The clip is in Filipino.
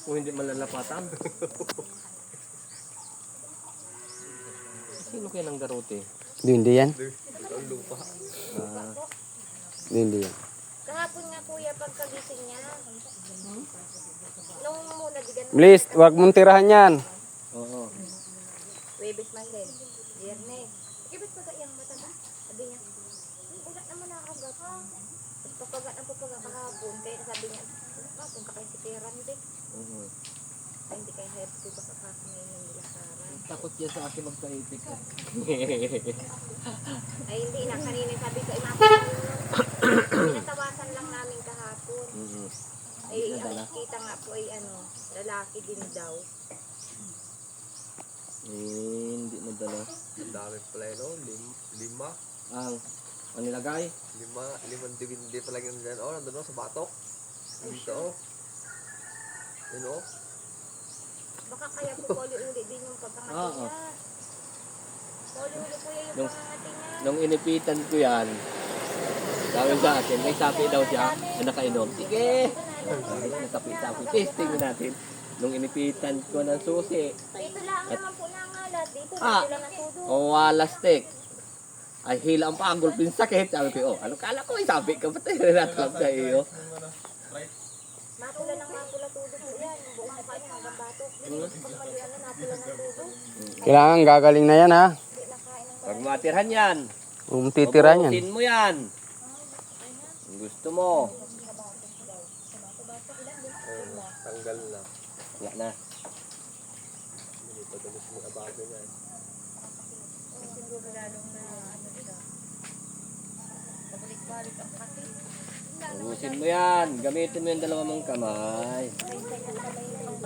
Kung hindi malalapatan. Sino kaya ng garote? Hindi yan. Ang lupa. Hindi yan. Kahapon nga kuya, pagkagising niya. Nung muna, di ganun. Please, huwag mong tirahan yan. Oo. Webes man din. Viernes. Ibig pagayang mata ba? Sabi niya, wala naman nakagat. Tapos papagat ang papagat kahapon. Kaya sabi niya, punta kayo si Tiran din. Ay, hindi kayo happy ba kakasamayin ng nilakaran. Takot yan sa akin magkaipik. Ay, hindi na. Kanina sabi ko, pinatawasan lang namin kahapon. Ay, ang kita nga po ay lalaki din daw. Hindi nadala. Ang dami pala yun, oh. Lima. Ang nilagay? Limang divindi pa lang yun dyan. Oh, nandun oh, sa batok. Dito oh. Yun oh. Baka kaya po uli-uli din yung pagkangati niya. Uli-uli po yung pagkangati niya. Nung inipitan ko yan, sabi sa akin, may sapi daw siya na nakainom. Sige! Nakapi-sapi. Testing natin. Nung inipitan ko ng susi, Dito lang naman po nangalat. Dito na sila natudo. walastik. Ay, hila ang pagol, pinsakit. Sabi ko, ano kala ko, sabi ka, ba't natalab sa iyo? Mapula ng mapula tudo po yan. Yung buong mukha niya hanggang batok. Pagmalian na napula ng tudo. Kailangan gagaling na yan, ha? Hindi nakain ng Pag matirhan yan, Huwag mong titirahan yan. ubusin mo yan. Kung gusto mo. Tanggal na. Wala na. Hindi pa dalos mo abago niya. siguro lalong na siya. Pabalik-balik ang kasi. Ubusin mo yan. Gamitin mo yung dalawa mong kamay. Kaya kamay na yung